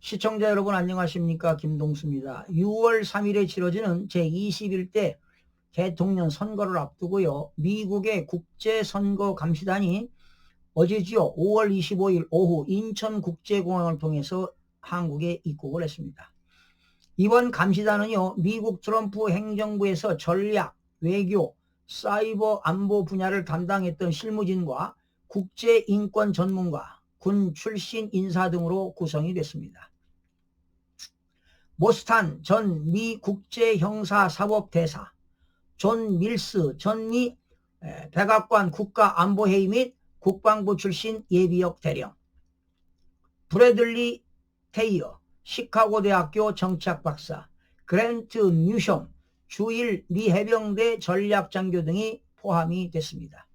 시청자 여러분 안녕하십니까? 김동수입니다. 6월 3일에 치러지는 제21대 대통령 선거를 앞두고요. 미국의 국제선거감시단이 어제지요. 5월 25일 오후 인천국제공항을 통해서 한국에 입국을 했습니다. 이번 감시단은요. 미국 트럼프 행정부에서 전략, 외교, 사이버 안보 분야를 담당했던 실무진과 국제인권 전문가, 군 출신 인사 등으로 구성이 됐습니다. 모스탄 전 미 국제형사사법대사, 존 밀스 전 미 백악관 국가안보회의 및 국방부 출신 예비역 대령, 브래들리 테이어 시카고 대학교 정치학 박사, 그랜트 뉴숑 주일 미 해병대 전략장교 등이 포함이 됐습니다.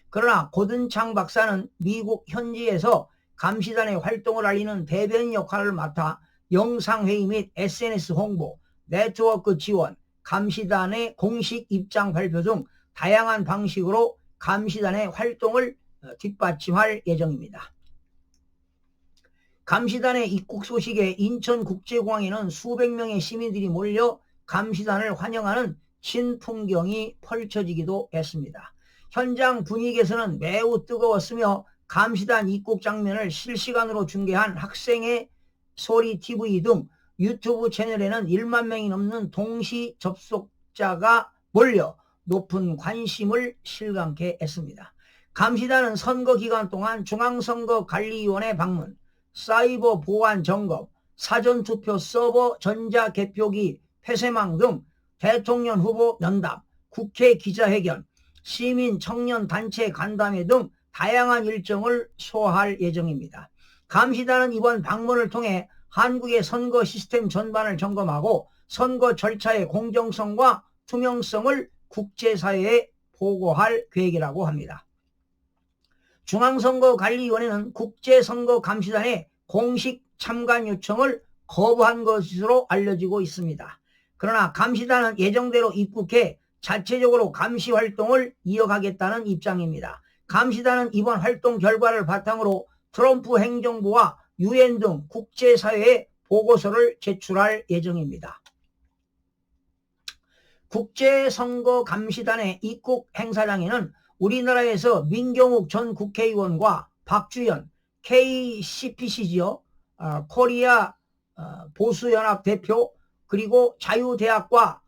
그러나 고든창 박사는 미국 현지에서 감시단의 활동을 알리는 대변인 역할을 맡아 영상회의 및 SNS 홍보, 네트워크 지원, 감시단의 공식 입장 발표 등 다양한 방식으로 감시단의 활동을 뒷받침할 예정입니다. 감시단의 입국 소식에 인천국제공항에는 수백 명의 시민들이 몰려 감시단을 환영하는 신풍경이 펼쳐지기도 했습니다. 현장 분위기에서는 매우 뜨거웠으며 감시단 입국 장면을 실시간으로 중계한 학생의 소리 TV 등 유튜브 채널에는 1만 명이 넘는 동시 접속자가 몰려 높은 관심을 실감케 했습니다. 감시단은 선거 기간 동안 중앙선거관리위원회 방문, 사이버 보안 점검, 사전투표 서버 전자개표기 폐쇄망 등 대통령 후보 면담, 국회 기자회견, 시민 청년 단체 간담회 등 다양한 일정을 소화할 예정입니다. 감시단은 이번 방문을 통해 한국의 선거 시스템 전반을 점검하고 선거 절차의 공정성과 투명성을 국제사회에 보고할 계획이라고 합니다. 중앙선거관리위원회는 국제선거감시단의 공식 참관 요청을 거부한 것으로 알려지고 있습니다. 그러나 감시단은 예정대로 입국해 자체적으로 감시 활동을 이어가겠다는 입장입니다. 감시단은 이번 활동 결과를 바탕으로 트럼프 행정부와 UN 등 국제사회에 보고서를 제출할 예정입니다. 국제선거감시단의 입국 행사장에는 우리나라에서 민경욱 전 국회의원과 박주연 KCPC지요. 코리아 보수연합 대표, 그리고 자유대학과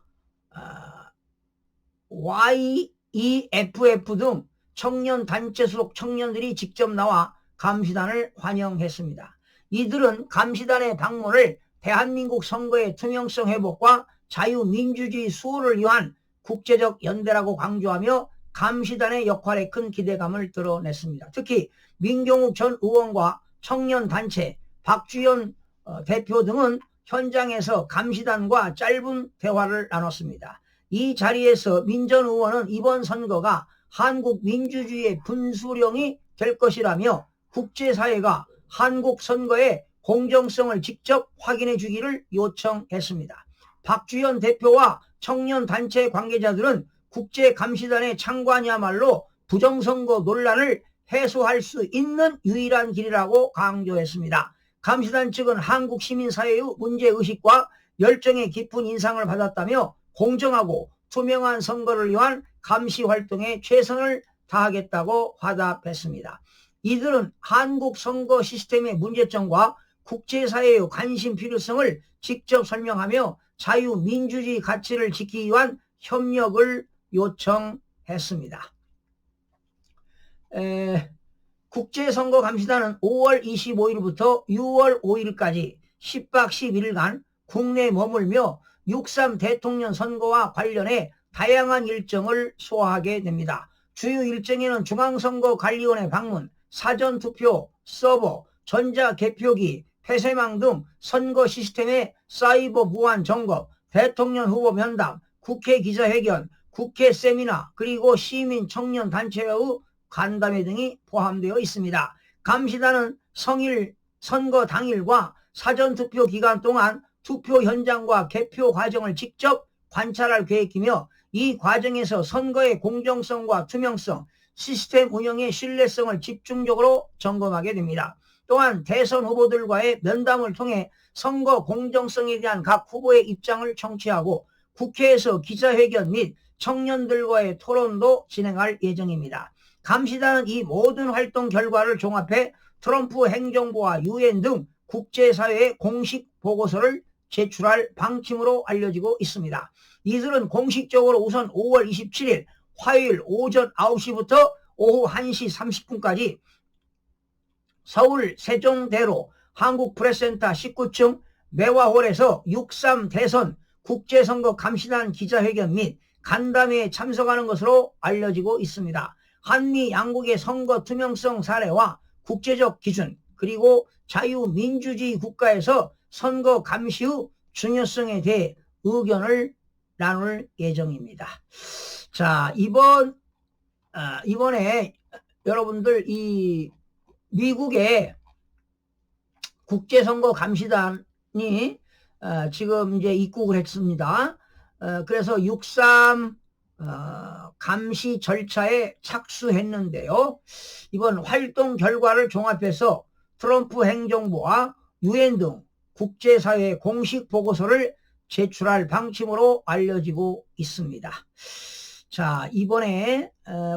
YEFF 등 청년단체 소속 청년들이 직접 나와 감시단을 환영했습니다. 이들은 감시단의 방문을 대한민국 선거의 투명성 회복과 자유민주주의 수호를 위한 국제적 연대라고 강조하며 감시단의 역할에 큰 기대감을 드러냈습니다. 특히 민경욱 전 의원과 청년단체, 박주연 대표 등은 현장에서 감시단과 짧은 대화를 나눴습니다. 이 자리에서 민 전 의원은 이번 선거가 한국 민주주의의 분수령이 될 것이라며 국제사회가 한국 선거의 공정성을 직접 확인해 주기를 요청했습니다. 박주연 대표와 청년단체 관계자들은 국제감시단의 창관이야말로 부정선거 논란을 해소할 수 있는 유일한 길이라고 강조했습니다. 감시단 측은 한국 시민사회의 문제의식과 열정의 깊은 인상을 받았다며 공정하고 투명한 선거를 위한 감시활동에 최선을 다하겠다고 화답했습니다. 이들은 한국 선거 시스템의 문제점과 국제사회의 관심 필요성을 직접 설명하며 자유민주주의 가치를 지키기 위한 협력을 요청했습니다. 국제선거감시단은 5월 25일부터 6월 5일까지 10박 11일간 국내에 머물며 6.3 대통령 선거와 관련해 다양한 일정을 소화하게 됩니다. 주요 일정에는 중앙선거관리위원회 방문, 사전투표 서버, 전자개표기, 폐쇄망 등 선거 시스템의 사이버 보안 점검, 대통령 후보 면담, 국회 기자회견, 국회 세미나, 그리고 시민 청년 단체의 간담회 등이 포함되어 있습니다. 감시단은 선거 당일과 사전투표 기간 동안 투표 현장과 개표 과정을 직접 관찰할 계획이며 이 과정에서 선거의 공정성과 투명성, 시스템 운영의 신뢰성을 집중적으로 점검하게 됩니다. 또한 대선 후보들과의 면담을 통해 선거 공정성에 대한 각 후보의 입장을 청취하고 국회에서 기자회견 및 청년들과의 토론도 진행할 예정입니다. 감시단은 이 모든 활동 결과를 종합해 트럼프 행정부와 유엔 등 국제사회에 공식 보고서를 제출할 방침으로 알려지고 있습니다. 이들은 공식적으로 우선 5월 27일 화요일 오전 9시부터 오후 1시 30분까지 서울 세종대로 한국프레스센터 19층 매화홀에서 6.3 대선 국제선거 감시단 기자회견 및 간담회에 참석하는 것으로 알려지고 있습니다. 한미 양국의 선거 투명성 사례와 국제적 기준 그리고 자유민주주의 국가에서 선거 감시의 중요성에 대해 의견을 나눌 예정입니다. 자, 이번에 여러분들 이 미국의 국제선거 감시단이 지금 이제 입국을 했습니다. 그래서 6.3 감시 절차에 착수했는데요. 이번 활동 결과를 종합해서 트럼프 행정부와 유엔 등 국제사회 공식 보고서를 제출할 방침으로 알려지고 있습니다. 자, 이번에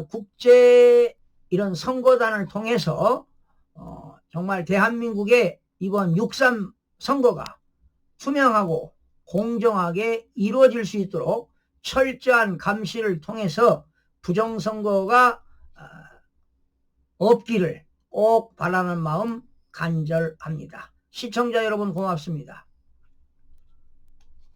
국제 이런 선거단을 통해서 정말 대한민국의 이번 6.3 선거가 투명하고 공정하게 이루어질 수 있도록 철저한 감시를 통해서 부정선거가 없기를 꼭 바라는 마음 간절합니다. 시청자 여러분 고맙습니다.